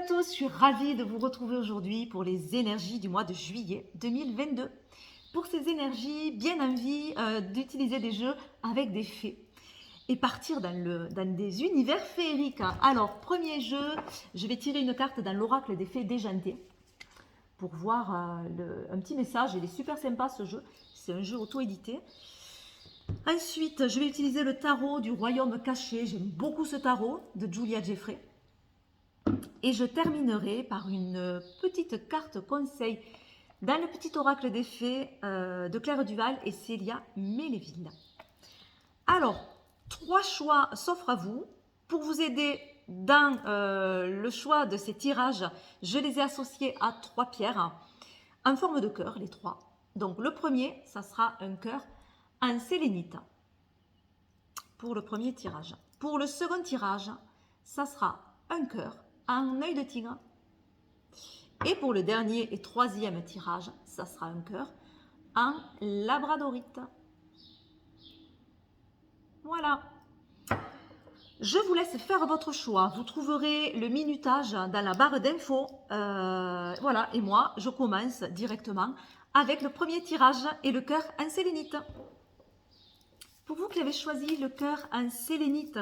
tous, je suis ravie de vous retrouver aujourd'hui pour les énergies du mois de juillet 2022. Pour ces énergies, bien envie d'utiliser des jeux avec des fées et partir dans des univers féeriques. Alors, premier jeu, je vais tirer une carte dans l'oracle des fées déjantées pour voir un petit message. Il est super sympa ce jeu, c'est un jeu auto-édité. Ensuite, je vais utiliser le tarot du royaume caché. J'aime beaucoup ce tarot de Julia Jeffrey. Et je terminerai par une petite carte conseil dans le petit oracle des fées de Claire Duval et Célia Méléville. Alors, 3 choix s'offrent à vous. Pour vous aider dans le choix de ces tirages, je les ai associés à 3 pierres en forme de cœur, les 3. Donc le premier, ça sera un cœur en sélénite pour le premier tirage. Pour le second tirage, ça sera un cœur en œil de tigre. Et pour le dernier et troisième tirage, ça sera un cœur en labradorite. Voilà. Je vous laisse faire votre choix. Vous trouverez le minutage dans la barre d'infos. Voilà, et moi, je commence directement avec le premier tirage et le cœur en sélénite. Pour vous qui avez choisi le cœur en sélénite,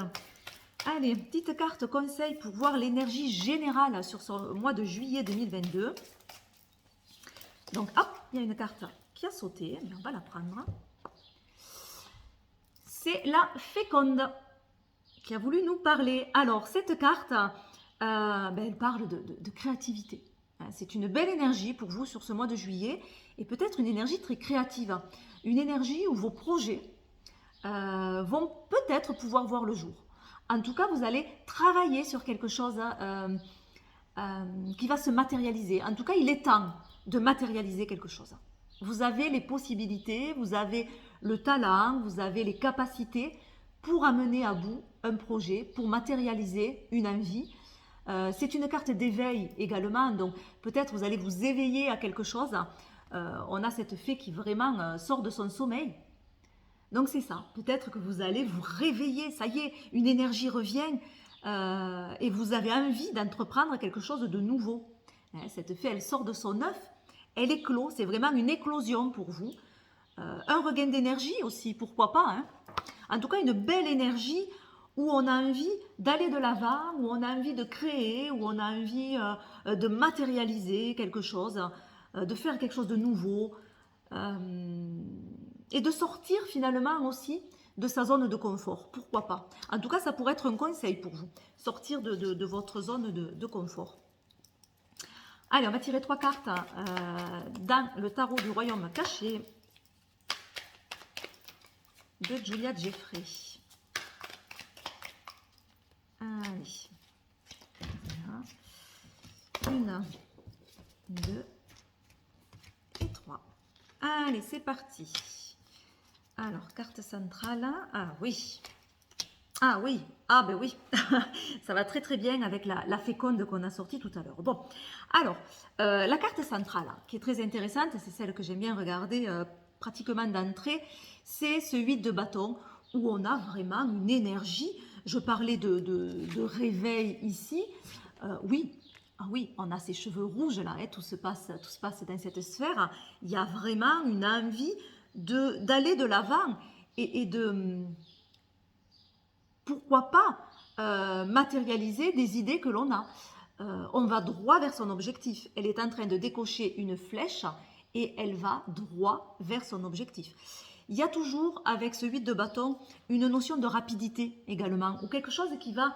allez, petite carte conseil pour voir l'énergie générale sur ce mois de juillet 2022. Donc, hop, il y a une carte qui a sauté, mais on va la prendre. C'est la féconde qui a voulu nous parler. Alors, cette carte, elle parle de créativité. C'est une belle énergie pour vous sur ce mois de juillet et peut-être une énergie très créative. Une énergie où vos projets vont peut-être pouvoir voir le jour. En tout cas, vous allez travailler sur quelque chose qui va se matérialiser. En tout cas, il est temps de matérialiser quelque chose. Vous avez les possibilités, vous avez le talent, vous avez les capacités pour amener à bout un projet, pour matérialiser une envie. C'est une carte d'éveil également, donc peut-être vous allez vous éveiller à quelque chose. On a cette fée qui vraiment sort de son sommeil. Donc c'est ça, peut-être que vous allez vous réveiller, ça y est, une énergie revient et vous avez envie d'entreprendre quelque chose de nouveau. Cette fée, elle sort de son œuf, elle éclot, c'est vraiment une éclosion pour vous. Un regain d'énergie aussi, pourquoi pas, hein. En tout cas, une belle énergie où on a envie d'aller de l'avant, où on a envie de créer, où on a envie de matérialiser quelque chose, de faire quelque chose de nouveau. Et de sortir finalement aussi de sa zone de confort. Pourquoi pas? En tout cas, ça pourrait être un conseil pour vous. Sortir de votre zone de confort. Allez, on va tirer 3 cartes dans le tarot du royaume caché de Julia Jeffrey. Allez. Voilà. 1, 2 et 3. Allez, c'est parti. Alors, carte centrale. Ah oui. Ah oui. Ah ben oui. Ça va très très bien avec la féconde qu'on a sortie tout à l'heure. Bon. Alors, la carte centrale, qui est très intéressante, c'est celle que j'aime bien regarder pratiquement d'entrée, c'est ce 8 de bâton où on a vraiment une énergie. Je parlais de réveil ici. Oui. Ah oui, on a ces cheveux rouges là, hein, tout se passe dans cette sphère. Il y a vraiment une envie d'aller de l'avant et de, pourquoi pas, matérialiser des idées que l'on a. On va droit vers son objectif. Elle est en train de décocher une flèche et elle va droit vers son objectif. Il y a toujours, avec ce 8 de bâton, une notion de rapidité également, ou quelque chose qui va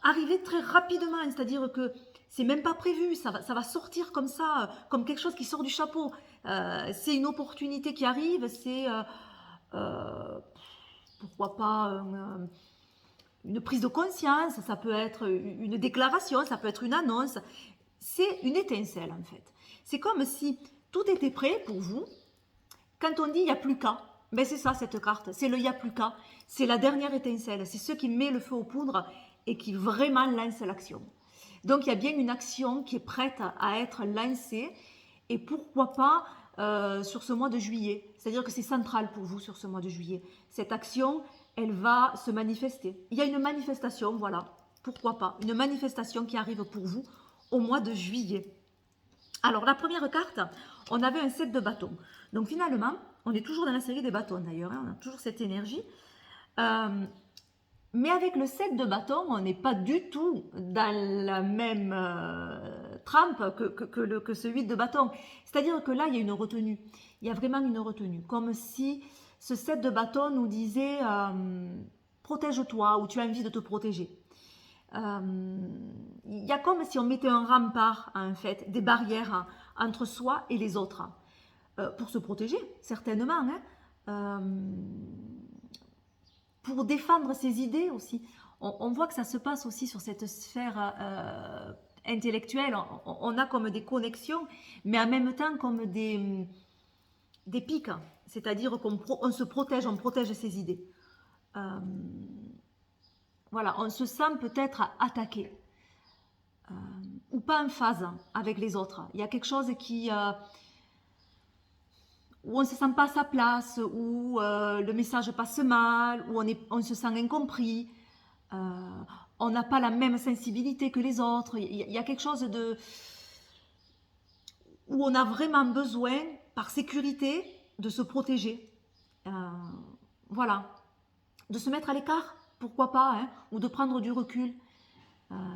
arriver très rapidement, c'est-à-dire que c'est même pas prévu, ça va sortir comme ça, comme quelque chose qui sort du chapeau. C'est une opportunité qui arrive, c'est pourquoi pas une prise de conscience, ça peut être une déclaration, ça peut être une annonce. C'est une étincelle en fait. C'est comme si tout était prêt pour vous. Quand on dit il n'y a plus qu'à, ben c'est ça cette carte, c'est le il n'y a plus qu'à. C'est la dernière étincelle, c'est ce qui met le feu aux poudres et qui vraiment lance l'action. Donc il y a bien une action qui est prête à être lancée et pourquoi pas sur ce mois de juillet. C'est-à-dire que c'est central pour vous sur ce mois de juillet. Cette action, elle va se manifester. Il y a une manifestation, voilà. Pourquoi pas? Une manifestation qui arrive pour vous au mois de juillet. Alors, la première carte, on avait un 7 de bâton. Donc, finalement, on est toujours dans la série des bâtons d'ailleurs, hein, on a toujours cette énergie. Mais avec le 7 de bâton, on n'est pas du tout dans la même trempe que ce 8 de bâton. C'est-à-dire que là, il y a une retenue. Il y a vraiment une retenue. Comme si ce 7 de bâton nous disait protège-toi ou tu as envie de te protéger. Il y a comme si on mettait un rempart, en fait, des barrières entre soi et les autres. Pour se protéger, certainement. Hein. Pour défendre ses idées aussi. On voit que ça se passe aussi sur cette sphère intellectuelle. On a comme des connexions, mais en même temps comme des pics. C'est-à-dire qu'on se protège, on protège ses idées. Voilà, on se sent peut-être attaqué. Ou pas en phase avec les autres. Il y a quelque chose qui... où on ne se sent pas à sa place, où le message passe mal, où on se sent incompris, on n'a pas la même sensibilité que les autres. Il y a quelque chose de... où on a vraiment besoin, par sécurité, de se protéger. Voilà. De se mettre à l'écart, pourquoi pas, hein, ou de prendre du recul.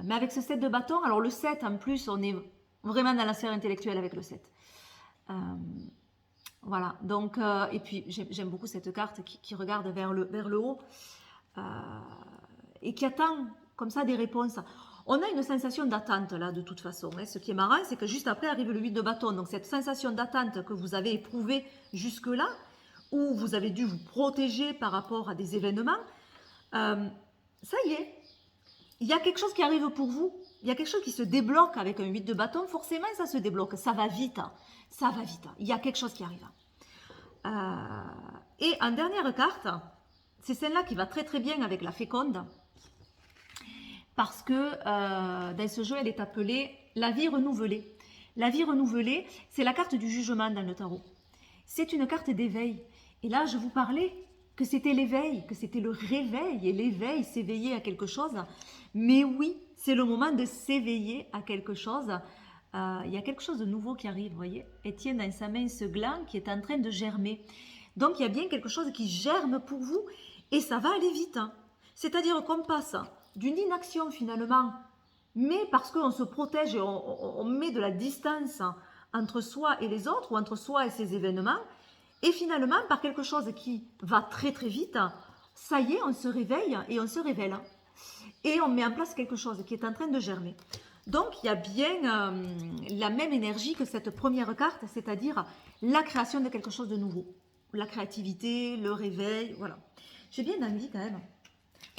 Mais avec ce 7 de bâton, alors le 7 en plus, on est vraiment dans la sphère intellectuelle avec le 7. Voilà, donc, et puis j'aime beaucoup cette carte qui regarde vers le haut et qui attend comme ça des réponses. On a une sensation d'attente là de toute façon. Hein. Ce qui est marrant, c'est que juste après arrive le 8 de bâton. Donc cette sensation d'attente que vous avez éprouvée jusque-là, où vous avez dû vous protéger par rapport à des événements, ça y est, il y a quelque chose qui arrive pour vous. Il y a quelque chose qui se débloque avec un 8 de bâton. Forcément, ça se débloque. Ça va vite. Ça va vite. Il y a quelque chose qui arrive. Et en dernière carte, c'est celle-là qui va très très bien avec la féconde. Parce que dans ce jeu, elle est appelée la vie renouvelée. La vie renouvelée, c'est la carte du jugement dans le tarot. C'est une carte d'éveil. Et là, je vous parlais que c'était l'éveil, que c'était le réveil. Et l'éveil, s'éveiller à quelque chose. Mais oui, c'est le moment de s'éveiller à quelque chose. Il y a quelque chose de nouveau qui arrive, vous voyez. Elle tient dans sa main ce gland qui est en train de germer. Donc, il y a bien quelque chose qui germe pour vous. Et ça va aller vite. Hein. C'est-à-dire qu'on passe d'une inaction finalement, mais parce qu'on se protège et on met de la distance entre soi et les autres, ou entre soi et ces événements, et finalement, par quelque chose qui va très très vite, ça y est, on se réveille et on se révèle. Et on met en place quelque chose qui est en train de germer. Donc, il y a bien la même énergie que cette première carte, c'est-à-dire la création de quelque chose de nouveau. La créativité, le réveil, voilà. J'ai bien envie quand même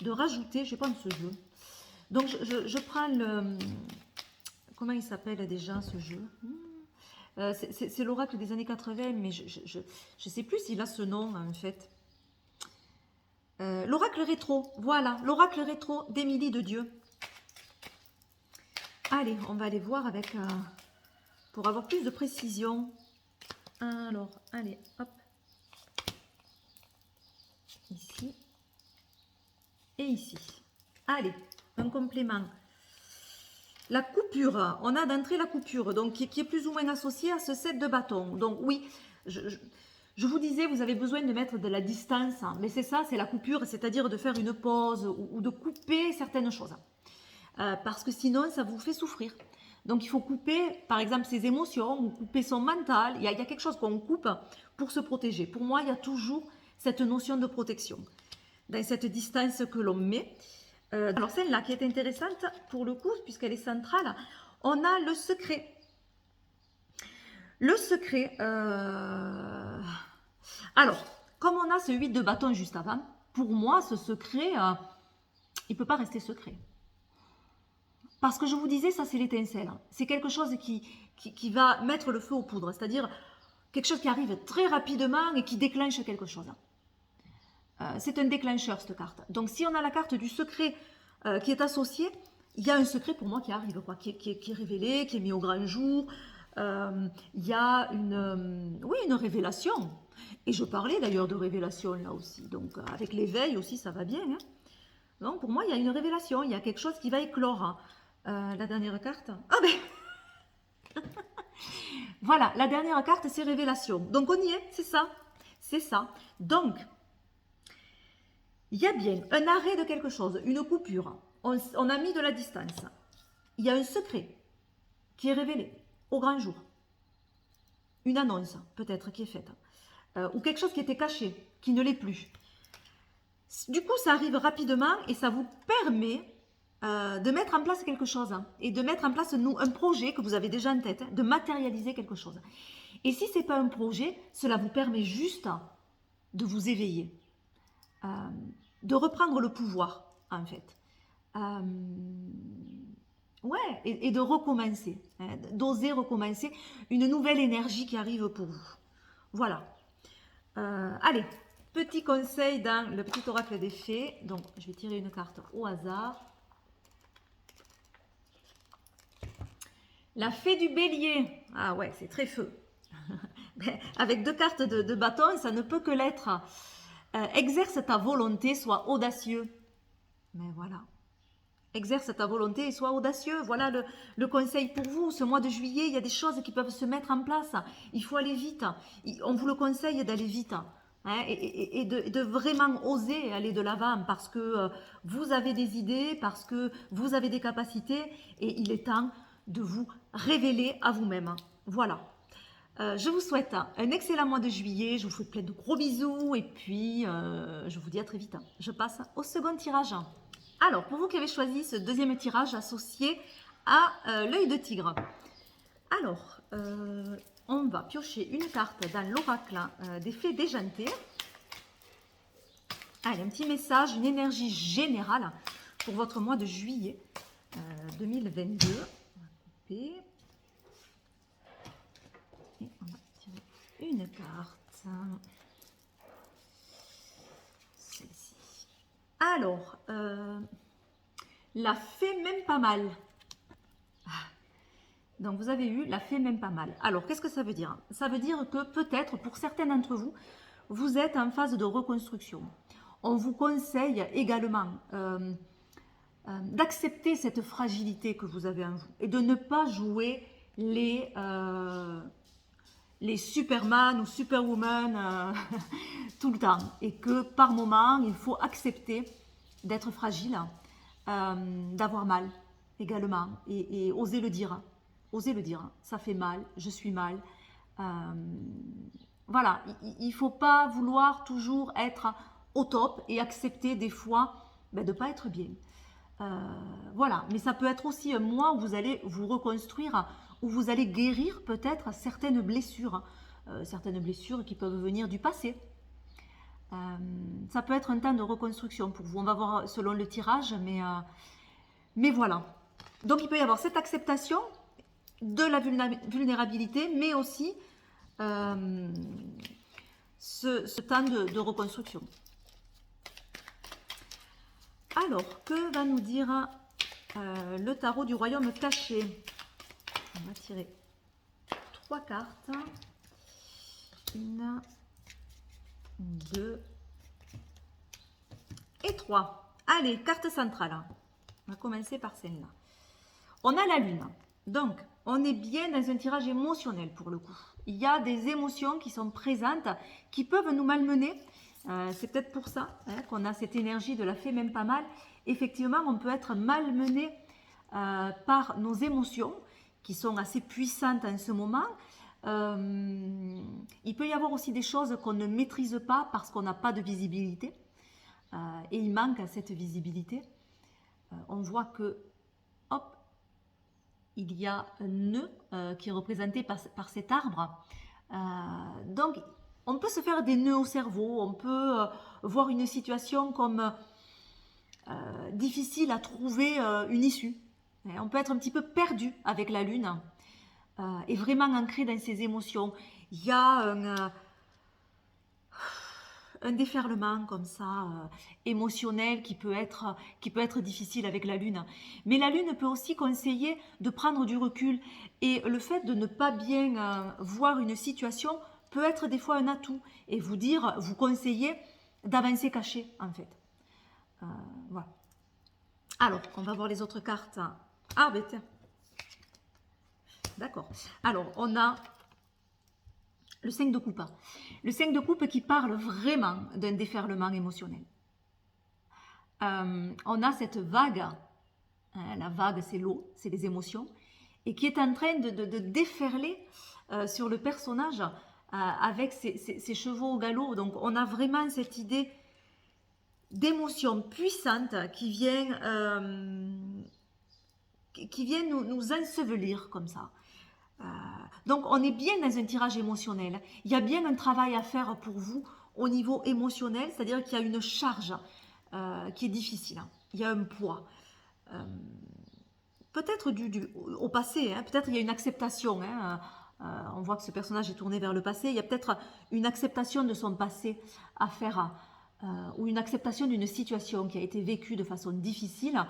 de rajouter, je vais prendre ce jeu. Donc, je prends le... Comment il s'appelle déjà ce jeu? C'est l'oracle des années 80, mais je ne sais plus s'il a ce nom en fait. L'oracle rétro, voilà, l'oracle rétro d'Émilie de Dieu. Allez, on va aller voir avec, pour avoir plus de précision. Alors, allez, hop. Ici. Et ici. Allez, un complément. La coupure, on a d'entrée la coupure, donc qui est plus ou moins associée à ce 7 de bâton. Donc oui, je vous disais, vous avez besoin de mettre de la distance, hein, mais c'est ça, c'est la coupure, c'est-à-dire de faire une pause ou de couper certaines choses. Parce que sinon, ça vous fait souffrir. Donc il faut couper, par exemple, ses émotions, ou couper son mental. Il y a quelque chose qu'on coupe pour se protéger. Pour moi, il y a toujours cette notion de protection dans cette distance que l'on met. Alors celle-là qui est intéressante pour le coup, puisqu'elle est centrale, on a le secret. Le secret, alors, comme on a ce 8 de bâton juste avant, pour moi, ce secret, il ne peut pas rester secret. Parce que je vous disais, ça c'est l'étincelle. C'est quelque chose qui va mettre le feu aux poudres, c'est-à-dire quelque chose qui arrive très rapidement et qui déclenche quelque chose. C'est un déclencheur cette carte. Donc si on a la carte du secret qui est associée, il y a un secret pour moi qui arrive, quoi, qui est révélé, qui est mis au grand jour. Il y a une révélation. Et je parlais d'ailleurs de révélation là aussi. Donc avec l'éveil aussi, ça va bien. Hein. Donc pour moi, il y a une révélation, il y a quelque chose qui va éclore. La dernière carte. Ah ben voilà, la dernière carte, c'est révélation. Donc on y est, c'est ça. C'est ça. Donc, il y a bien un arrêt de quelque chose, une coupure. On a mis de la distance. Il y a un secret qui est révélé au grand jour. Une annonce, peut-être, qui est faite. Ou quelque chose qui était caché, qui ne l'est plus. Du coup, ça arrive rapidement et ça vous permet de mettre en place quelque chose et de mettre en place un projet que vous avez déjà en tête, de matérialiser quelque chose. Et si ce n'est pas un projet, cela vous permet juste de vous éveiller, de reprendre le pouvoir, en fait. Ouais, et de recommencer, hein, d'oser recommencer une nouvelle énergie qui arrive pour vous. Voilà. Allez, petit conseil dans le petit oracle des fées. Donc, je vais tirer une carte au hasard. La fée du bélier. Ah ouais, c'est très feu. Avec deux cartes de bâton, ça ne peut que l'être. Exerce ta volonté, sois audacieux. Mais voilà. Exerce ta volonté et sois audacieux. Voilà le conseil pour vous. Ce mois de juillet, il y a des choses qui peuvent se mettre en place. Il faut aller vite. On vous le conseille d'aller vite. Hein, et de vraiment oser aller de l'avant parce que vous avez des idées, parce que vous avez des capacités et il est temps de vous révéler à vous-même. Voilà. Je vous souhaite un excellent mois de juillet. Je vous fais plein de gros bisous et puis je vous dis à très vite. Je passe au second tirage. Alors, pour vous qui avez choisi ce deuxième tirage associé à l'œil de tigre. Alors, on va piocher une carte dans l'oracle des fées déjantées. Allez, un petit message, une énergie générale pour votre mois de juillet 2022. On va couper. Et on va tirer une carte. Celle-ci. Alors, la fée même pas mal. Donc, vous avez eu la fée même pas mal. Alors, qu'est-ce que ça veut dire? Ça veut dire que peut-être, pour certains d'entre vous, vous êtes en phase de reconstruction. On vous conseille également d'accepter cette fragilité que vous avez en vous et de ne pas jouer les Superman ou Superwoman tout le temps. Et que par moment, il faut accepter d'être fragile, d'avoir mal également et oser le dire. Oser le dire, ça fait mal, je suis mal. Voilà, il ne faut pas vouloir toujours être au top et accepter des fois de ne pas être bien. Voilà, mais ça peut être aussi un mois où vous allez vous reconstruire, où vous allez guérir peut-être certaines blessures qui peuvent venir du passé. Ça peut être un temps de reconstruction pour vous. On va voir selon le tirage, mais voilà. Donc il peut y avoir cette acceptation de la vulnérabilité, mais aussi ce temps de reconstruction. Alors, que va nous dire le tarot du royaume caché? On va tirer 3 cartes. 1, 2 et 3. Allez, carte centrale. On va commencer par celle-là. On a la lune. Donc, on est bien dans un tirage émotionnel pour le coup. Il y a des émotions qui sont présentes, qui peuvent nous malmener. C'est peut-être pour ça qu'on a cette énergie de la fée même pas mal. Effectivement, on peut être malmené par nos émotions, qui sont assez puissantes en ce moment. Il peut y avoir aussi des choses qu'on ne maîtrise pas parce qu'on n'a pas de visibilité. Et il manque cette visibilité. On voit que, hop, il y a un nœud qui est représenté par cet arbre. Donc, on peut se faire des nœuds au cerveau, on peut voir une situation comme difficile à trouver une issue. Et on peut être un petit peu perdu avec la lune et vraiment ancré dans ses émotions. Il y a un déferlement comme ça, émotionnel, qui peut être difficile avec la lune. Mais la lune peut aussi conseiller de prendre du recul. Et le fait de ne pas bien voir une situation peut être des fois un atout. Et vous conseiller d'avancer caché, en fait. Voilà. Alors, on va voir les autres cartes. Ah, ben tiens. D'accord. Alors, on a le 5 de coupe. Le 5 de coupe qui parle vraiment d'un déferlement émotionnel. On a cette vague, hein, la vague c'est l'eau, c'est les émotions, et qui est en train de déferler sur le personnage avec ses chevaux au galop. Donc on a vraiment cette idée d'émotion puissante qui vient nous ensevelir comme ça. Donc on est bien dans un tirage émotionnel. Il y a bien un travail à faire pour vous au niveau émotionnel, c'est-à-dire qu'il y a une charge qui est difficile. Il y a un poids. Peut-être au passé, hein, peut-être il y a une acceptation. Hein, on voit que ce personnage est tourné vers le passé. Il y a peut-être une acceptation de son passé à faire, ou une acceptation d'une situation qui a été vécue de façon difficile,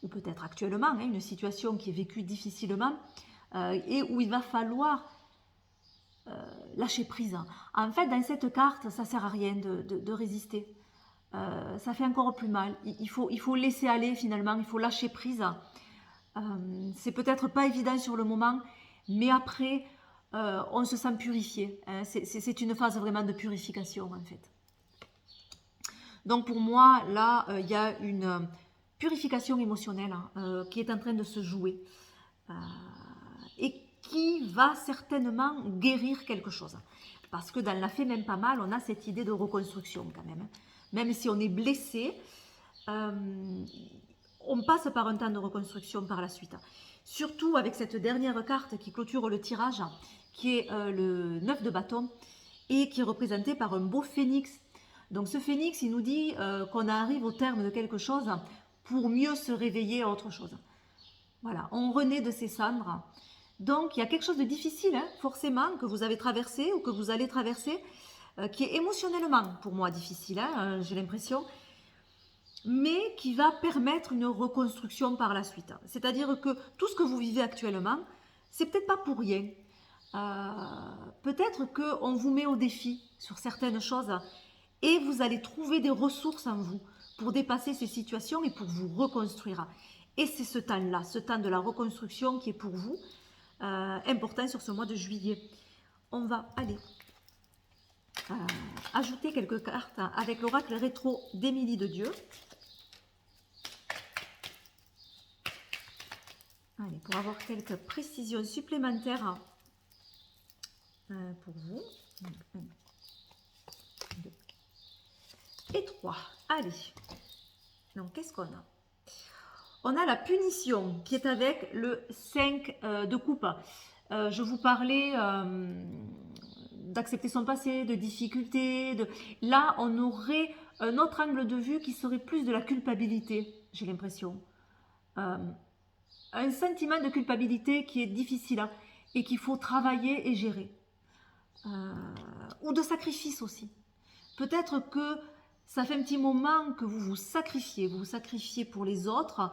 ou peut-être actuellement, hein, une situation qui est vécue difficilement, et où il va falloir lâcher prise. En fait, dans cette carte, ça ne sert à rien de résister. Ça fait encore plus mal. Il faut laisser aller finalement, il faut lâcher prise. C'est peut-être pas évident sur le moment, mais après, on se sent purifié. Hein. C'est une phase vraiment de purification en fait. Donc pour moi, là, il y a une purification émotionnelle qui est en train de se jouer et qui va certainement guérir quelque chose. Parce que dans la fée même pas mal, on a cette idée de reconstruction quand même. Même si on est blessé, on passe par un temps de reconstruction par la suite. Surtout avec cette dernière carte qui clôture le tirage, qui est le 9 de bâton et qui est représenté par un beau phénix. Donc ce phénix, il nous dit qu'on arrive au terme de quelque chose pour mieux se réveiller à autre chose. Voilà, on renaît de ses cendres. Donc il y a quelque chose de difficile, hein, forcément, que vous avez traversé ou que vous allez traverser, qui est émotionnellement pour moi difficile, hein, j'ai l'impression, mais qui va permettre une reconstruction par la suite. C'est-à-dire que tout ce que vous vivez actuellement, c'est peut-être pas pour rien. Peut-être qu'on vous met au défi sur certaines choses et vous allez trouver des ressources en vous pour dépasser ces situations et pour vous reconstruire. Et c'est ce temps-là, ce temps de la reconstruction qui est pour vous important sur ce mois de juillet. On va aller ajouter quelques cartes avec l'oracle rétro d'Émilie de Dieu. Allez, pour avoir quelques précisions supplémentaires pour vous. 1, 2 et 3. Allez. Donc, qu'est-ce qu'on a? On a la punition qui est avec le 5 de coupe. Je vous parlais d'accepter son passé, de difficultés. Là, on aurait un autre angle de vue qui serait plus de la culpabilité, j'ai l'impression. Un sentiment de culpabilité qui est difficile hein, et qu'il faut travailler et gérer. Ou de sacrifice aussi. Peut-être que ça fait un petit moment que vous vous sacrifiez pour les autres.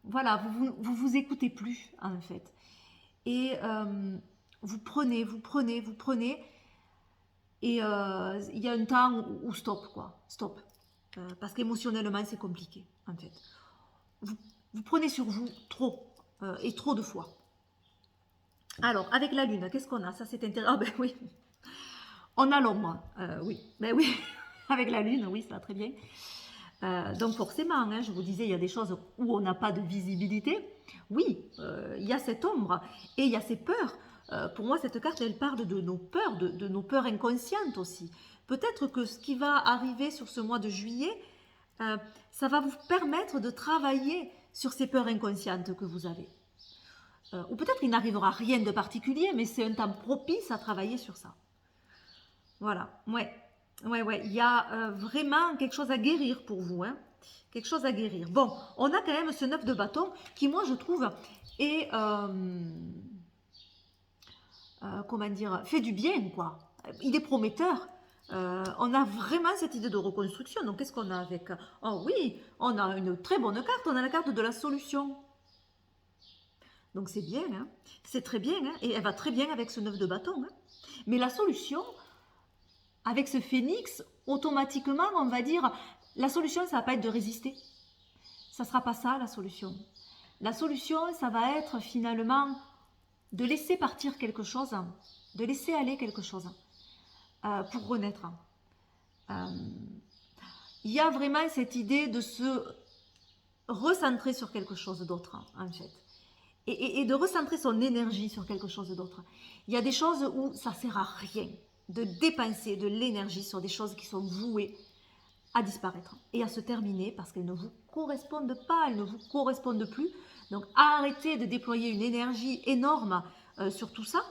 Voilà, vous écoutez plus en fait. Et vous prenez. Et il y a un temps où stop, quoi. Stop. Parce qu'émotionnellement, c'est compliqué, en fait. Vous prenez sur vous trop, et trop de fois. Alors, avec la lune, qu'est-ce qu'on a? Ça, c'est intéressant. Ah ben oui. On a l'ombre. Oui, ben oui. Avec la lune, oui, ça va très bien. Donc forcément, hein, je vous disais, il y a des choses où on n'a pas de visibilité. Oui, il y a cette ombre et il y a ces peurs. Pour moi, cette carte, elle parle de nos peurs, de nos peurs inconscientes aussi. Peut-être que ce qui va arriver sur ce mois de juillet, ça va vous permettre de travailler sur ces peurs inconscientes que vous avez. Ou peut-être qu'il n'arrivera rien de particulier, mais c'est un temps propice à travailler sur ça. Voilà, ouais. Il y a vraiment quelque chose à guérir pour vous. Hein. Quelque chose à guérir. Bon, on a quand même ce 9 de bâton qui, moi, je trouve, est... comment dire, fait du bien, quoi. Il est prometteur. On a vraiment cette idée de reconstruction. Donc, qu'est-ce qu'on a avec... Oh oui, on a une très bonne carte. On a la carte de la solution. Donc, c'est bien. Hein. C'est très bien. Hein. Et elle va très bien avec ce 9 de bâton. Hein. Mais la solution, avec ce phénix, automatiquement, on va dire... la solution, ça va pas être de résister. Ça sera pas ça la solution. La solution, ça va être finalement de laisser partir quelque chose, de laisser aller quelque chose pour renaître. Il y a vraiment cette idée de se recentrer sur quelque chose d'autre, en fait. Et de recentrer son énergie sur quelque chose d'autre. Il y a des choses où ça ne sert à rien de dépenser de l'énergie sur des choses qui sont vouées à disparaître et à se terminer parce qu'elles ne vous correspondent pas, elles ne vous correspondent plus. Donc arrêtez de déployer une énergie énorme sur tout ça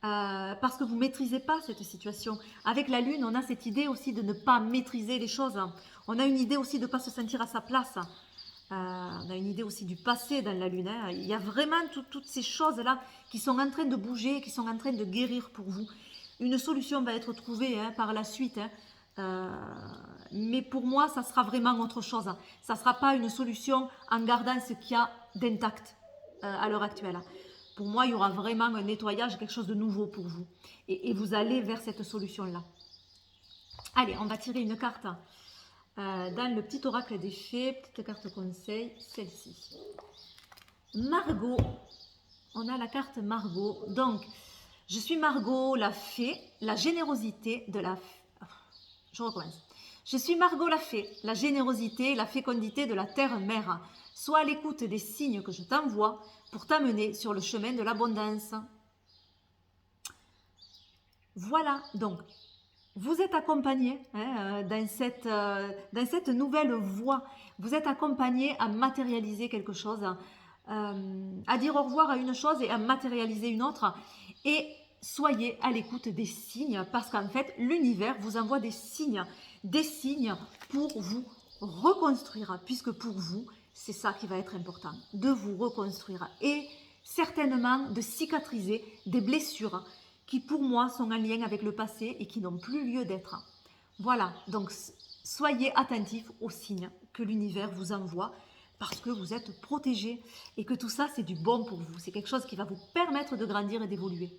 parce que vous ne maîtrisez pas cette situation. Avec la Lune, on a cette idée aussi de ne pas maîtriser les choses. On a une idée aussi de ne pas se sentir à sa place. On a une idée aussi du passé dans la Lune. Hein. Il y a vraiment toutes ces choses-là qui sont en train de bouger, qui sont en train de guérir pour vous. Une solution va être trouvée par la suite. Mais pour moi, ça sera vraiment autre chose. Ça ne sera pas une solution en gardant ce qu'il y a d'intact à l'heure actuelle. Pour moi, il y aura vraiment un nettoyage, quelque chose de nouveau pour vous. Et vous allez vers cette solution-là. Allez, on va tirer une carte dans le petit oracle des fées, petite carte conseil, celle-ci. Margot, on a la carte Margot. Donc, je suis Margot, la fée, la générosité de la... Je recommence. Je suis Margot la fée, la générosité, la fécondité de la terre-mère. Sois à l'écoute des signes que je t'envoie pour t'amener sur le chemin de l'abondance. Voilà, donc, vous êtes accompagné dans cette nouvelle voie. Vous êtes accompagné à matérialiser quelque chose, à dire au revoir à une chose et à matérialiser une autre. Et soyez à l'écoute des signes parce qu'en fait, l'univers vous envoie des signes pour vous reconstruire, puisque pour vous, c'est ça qui va être important, de vous reconstruire et certainement de cicatriser des blessures qui pour moi sont en lien avec le passé et qui n'ont plus lieu d'être. Voilà, donc soyez attentifs aux signes que l'univers vous envoie parce que vous êtes protégés et que tout ça c'est du bon pour vous, c'est quelque chose qui va vous permettre de grandir et d'évoluer.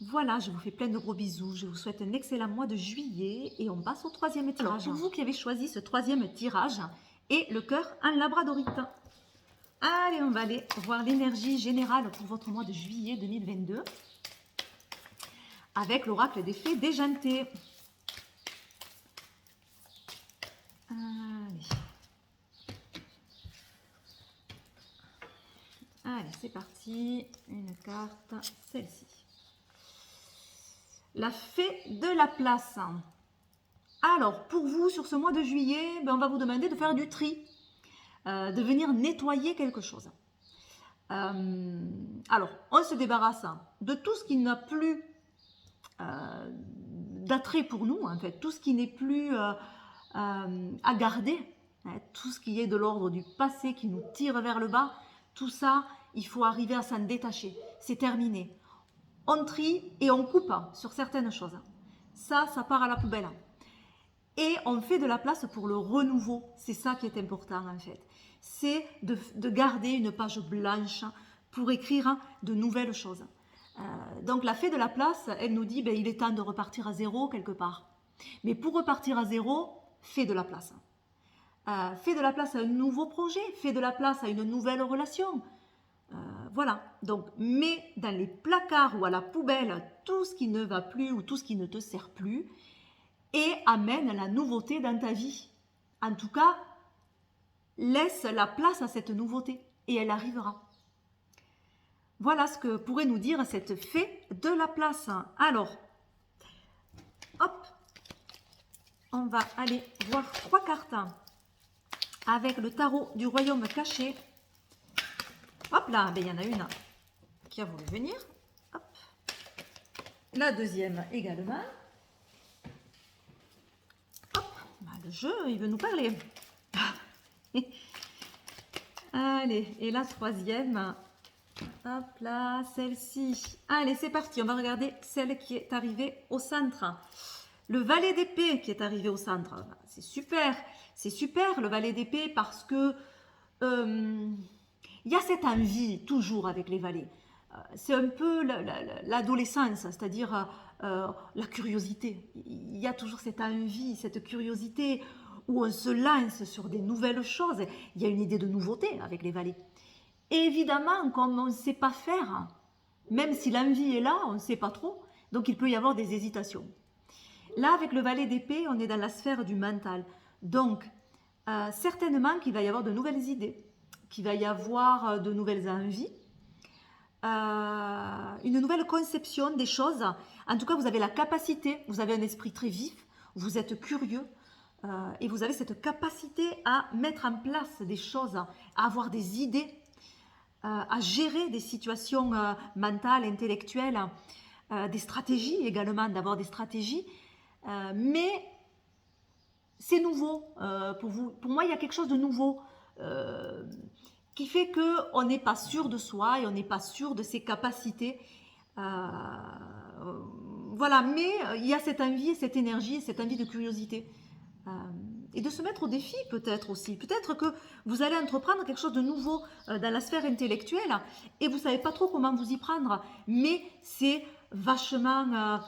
Voilà, je vous fais plein de gros bisous, je vous souhaite un excellent mois de juillet et on passe au troisième tirage. Alors, pour vous qui avez choisi ce troisième tirage et le cœur en labradorite. Allez, on va aller voir l'énergie générale pour votre mois de juillet 2022 avec l'oracle des fées déjanté. Allez, c'est parti. Une carte, celle-ci. La fée de la place. Alors, pour vous, sur ce mois de juillet, on va vous demander de faire du tri, de venir nettoyer quelque chose. Alors, on se débarrasse de tout ce qui n'a plus d'attrait pour nous, en fait, tout ce qui n'est plus à garder, tout ce qui est de l'ordre du passé qui nous tire vers le bas, tout ça, il faut arriver à s'en détacher. C'est terminé. On trie et on coupe sur certaines choses. Ça part à la poubelle. Et on fait de la place pour le renouveau. C'est ça qui est important en fait. C'est de garder une page blanche pour écrire de nouvelles choses. Donc la fée de la place, elle nous dit il est temps de repartir à zéro quelque part. Mais pour repartir à zéro, fais de la place. Fais de la place à un nouveau projet, fais de la place à une nouvelle relation. Voilà, donc mets dans les placards ou à la poubelle tout ce qui ne va plus ou tout ce qui ne te sert plus et amène la nouveauté dans ta vie. En tout cas, laisse la place à cette nouveauté et elle arrivera. Voilà ce que pourrait nous dire cette fée de la place. Alors, hop, on va aller voir 3 cartes avec le tarot du royaume caché. Hop là, il y en a une qui a voulu venir. Hop. La deuxième également. Hop. Le jeu, il veut nous parler. Allez, et la troisième. Hop là, celle-ci. Allez, c'est parti. On va regarder celle qui est arrivée au centre. Le valet d'épée qui est arrivé au centre. C'est super. C'est super le valet d'épée parce que... il y a cette envie toujours avec les valets. C'est un peu l'adolescence, c'est-à-dire la curiosité. Il y a toujours cette envie, cette curiosité où on se lance sur des nouvelles choses. Il y a une idée de nouveauté avec les valets. Et évidemment, comme on ne sait pas faire, même si l'envie est là, on ne sait pas trop, donc il peut y avoir des hésitations. Là, avec le valet d'épée, on est dans la sphère du mental. Donc, certainement qu'il va y avoir de nouvelles idées, qu'il va y avoir de nouvelles envies, une nouvelle conception des choses. En tout cas, vous avez la capacité, vous avez un esprit très vif, vous êtes curieux et vous avez cette capacité à mettre en place des choses, à avoir des idées, à gérer des situations mentales, intellectuelles, des stratégies également, d'avoir des stratégies. Mais c'est nouveau pour vous. Pour moi, il y a quelque chose de nouveau qui fait qu'on n'est pas sûr de soi et on n'est pas sûr de ses capacités. Voilà, mais il y a cette envie, cette énergie, cette envie de curiosité. Et de se mettre au défi peut-être aussi. Peut-être que vous allez entreprendre quelque chose de nouveau dans la sphère intellectuelle et vous ne savez pas trop comment vous y prendre. Mais c'est vachement...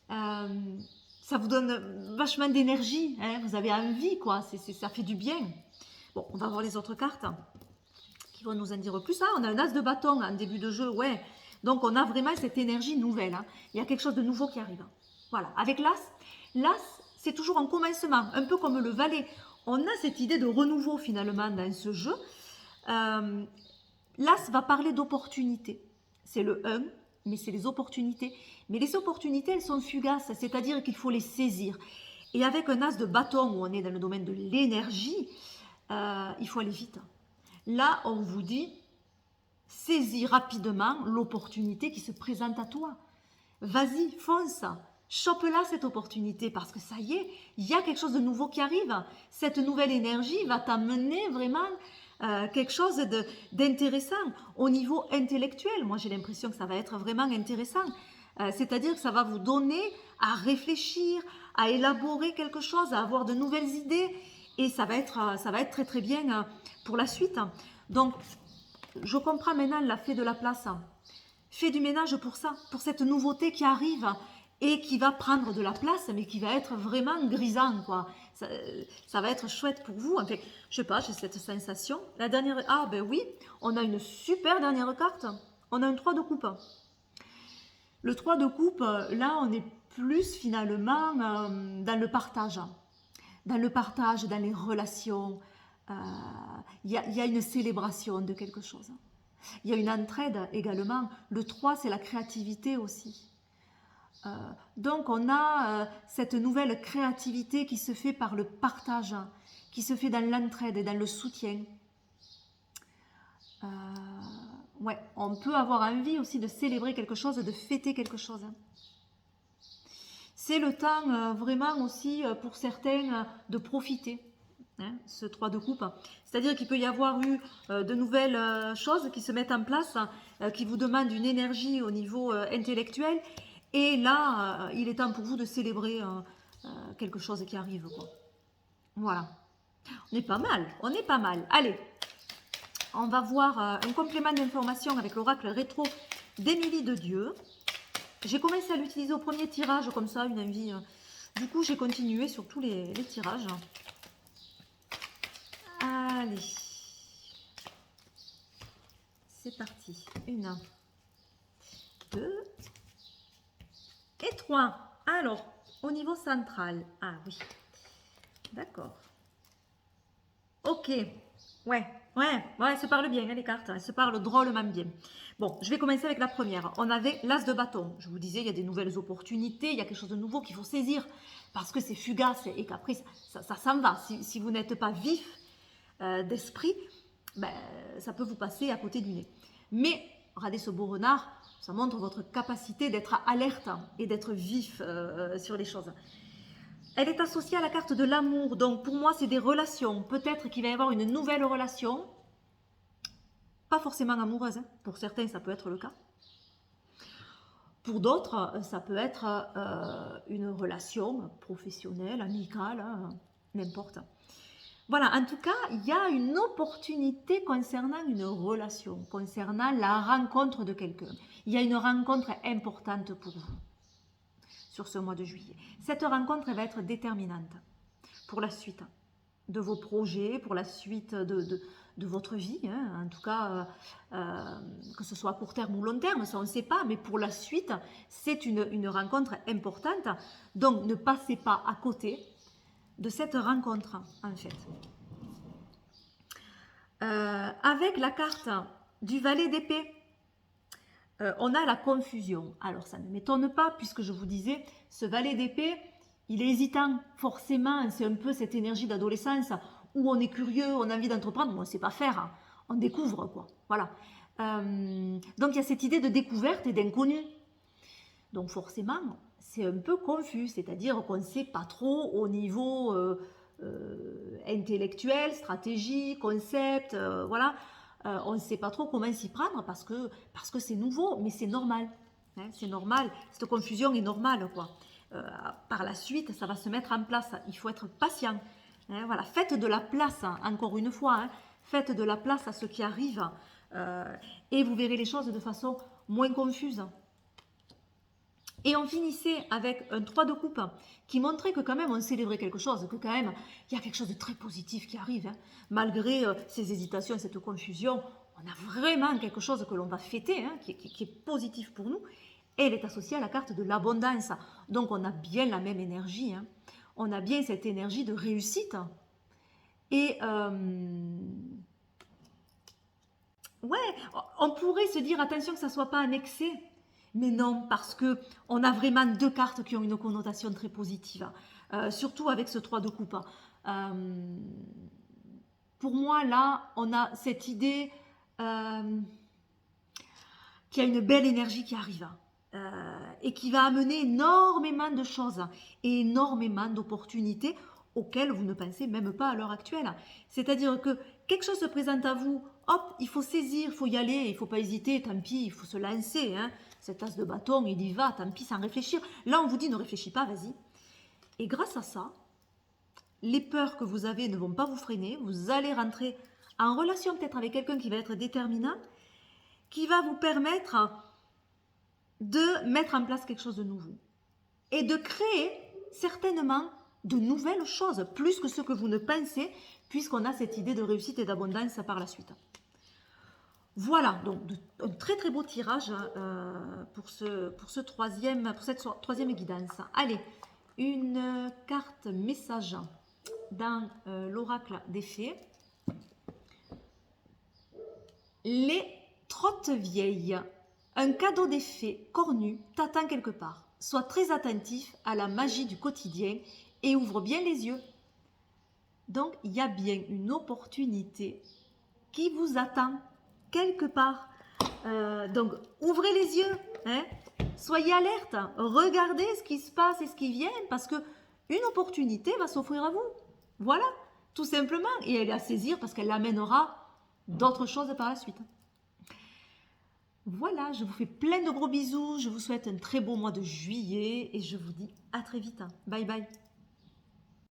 ça vous donne vachement d'énergie. Hein, vous avez envie, quoi. Ça fait du bien. Bon, on va voir les autres cartes qui vont nous en dire plus. Ah, on a un as de bâton en début de jeu, ouais. Donc on a vraiment cette énergie nouvelle. Hein. Il y a quelque chose de nouveau qui arrive. Voilà. Avec l'as, c'est toujours un commencement, un peu comme le valet. On a cette idée de renouveau finalement dans ce jeu. L'as va parler d'opportunités. C'est le 1, mais c'est les opportunités. Mais les opportunités, elles sont fugaces, c'est-à-dire qu'il faut les saisir. Et avec un as de bâton, où on est dans le domaine de l'énergie, il faut aller vite. Là, on vous dit, saisis rapidement l'opportunité qui se présente à toi. Vas-y, fonce, chope-la cette opportunité parce que ça y est, il y a quelque chose de nouveau qui arrive. Cette nouvelle énergie va t'amener vraiment quelque chose d'intéressant au niveau intellectuel. Moi, j'ai l'impression que ça va être vraiment intéressant. C'est-à-dire que ça va vous donner à réfléchir, à élaborer quelque chose, à avoir de nouvelles idées et ça va être très très bien pour la suite. Donc, je comprends maintenant la fée de la place. Fais du ménage pour ça, pour cette nouveauté qui arrive et qui va prendre de la place, mais qui va être vraiment grisant, quoi. Ça va être chouette pour vous. Enfin, je sais pas, j'ai cette sensation. La dernière, ah ben oui, on a une super dernière carte. On a un 3 de coupe. Le 3 de coupe, là, on est plus finalement dans le partage. Dans le partage, dans les relations. Il y a une célébration de quelque chose. Il y a une entraide également. Le 3, c'est la créativité aussi. Donc, on a cette nouvelle créativité qui se fait par le partage, qui se fait dans l'entraide et dans le soutien. Ouais, on peut avoir envie aussi de célébrer quelque chose, de fêter quelque chose. C'est le temps vraiment aussi pour certains de profiter. Hein, ce 3 de coupe. C'est-à-dire qu'il peut y avoir eu de nouvelles choses qui se mettent en place, qui vous demandent une énergie au niveau intellectuel. Et là, il est temps pour vous de célébrer quelque chose qui arrive, quoi. Voilà. On est pas mal, on est pas mal. Allez, on va voir un complément d'information avec l'oracle rétro d'Émilie de Dieu. J'ai commencé à l'utiliser au premier tirage, comme ça, une envie. Du coup, j'ai continué sur tous les tirages. Allez, c'est parti. 1, 2 et 3. Alors, au niveau central. Ah oui, d'accord. Ok, ouais, elles se parlent bien, hein, les cartes. Elles se parlent drôlement bien. Bon, je vais commencer avec la première. On avait l'as de bâton. Je vous disais, il y a des nouvelles opportunités, il y a quelque chose de nouveau qu'il faut saisir parce que c'est fugace et qu'après, ça s'en va. Si vous n'êtes pas vif d'esprit, ben, ça peut vous passer à côté du nez. Mais, regardez ce beau renard, ça montre votre capacité d'être alerte et d'être vif sur les choses. Elle est associée à la carte de l'amour, donc pour moi c'est des relations. Peut-être qu'il va y avoir une nouvelle relation, pas forcément amoureuse, hein. Pour certains ça peut être le cas. Pour d'autres, ça peut être une relation professionnelle, amicale, hein, n'importe. Voilà, en tout cas, il y a une opportunité concernant une relation, concernant la rencontre de quelqu'un. Il y a une rencontre importante pour vous sur ce mois de juillet. Cette rencontre elle va être déterminante pour la suite. de vos projets, pour la suite de votre vie, hein. En tout cas, que ce soit à court terme ou long terme, ça on ne sait pas, mais pour la suite, c'est une rencontre importante. Donc, ne passez pas à côté de cette rencontre, en fait. Avec la carte du valet d'épée, on a la confusion. Alors, ça ne m'étonne pas, puisque je vous disais, ce valet d'épée, il est hésitant, forcément, c'est un peu cette énergie d'adolescence où on est curieux, on a envie d'entreprendre, mais on ne sait pas faire, hein. On découvre, quoi. Voilà. Donc, il y a cette idée de découverte et d'inconnu. Donc, forcément, c'est un peu confus, c'est-à-dire qu'on ne sait pas trop au niveau intellectuel, stratégie, concept, voilà. On ne sait pas trop comment s'y prendre parce que c'est nouveau, mais c'est normal. Hein, c'est normal, cette confusion est normale, quoi. Par la suite, ça va se mettre en place. Il faut être patient. Hein, voilà. Faites de la place, hein, encore une fois, hein, faites de la place à ce qui arrive et vous verrez les choses de façon moins confuse. Et on finissait avec un 3 de coupe qui montrait que quand même on célébrait quelque chose, que quand même il y a quelque chose de très positif qui arrive. Hein. Malgré ces hésitations, cette confusion, on a vraiment quelque chose que l'on va fêter, hein, qui est positif pour nous. Et elle est associée à la carte de l'abondance. Donc on a bien la même énergie. Hein. On a bien cette énergie de réussite. Et ouais, on pourrait se dire attention que ça ne soit pas un excès. Mais non, parce qu'on a vraiment deux cartes qui ont une connotation très positive, surtout avec ce 3 de coupe. Pour moi, là, on a cette idée qu'il y a une belle énergie qui arrive et qui va amener énormément de choses et énormément d'opportunités auxquelles vous ne pensez même pas à l'heure actuelle. C'est-à-dire que quelque chose se présente à vous, hop, il faut saisir, il faut y aller, il ne faut pas hésiter, tant pis, il faut se lancer. Hein. Cet as de bâton, il y va, tant pis, sans réfléchir. Là, on vous dit, ne réfléchis pas, vas-y. Et grâce à ça, les peurs que vous avez ne vont pas vous freiner. Vous allez rentrer en relation peut-être avec quelqu'un qui va être déterminant, qui va vous permettre de mettre en place quelque chose de nouveau. Et de créer certainement de nouvelles choses, plus que ce que vous ne pensez, puisqu'on a cette idée de réussite et d'abondance par la suite. Voilà, donc un très très beau tirage pour cette troisième guidance. Allez, une carte message dans l'oracle des fées. Les trottes vieilles. Un cadeau des fées cornu t'attend quelque part. Sois très attentif à la magie du quotidien et ouvre bien les yeux. Donc, il y a bien une opportunité qui vous attend quelque part. Donc, ouvrez les yeux, hein. Soyez alerte, regardez ce qui se passe et ce qui vient, parce que une opportunité va s'offrir à vous. Voilà, tout simplement. Et elle est à saisir parce qu'elle amènera d'autres choses par la suite. Voilà, je vous fais plein de gros bisous. Je vous souhaite un très beau mois de juillet et je vous dis à très vite. Bye bye.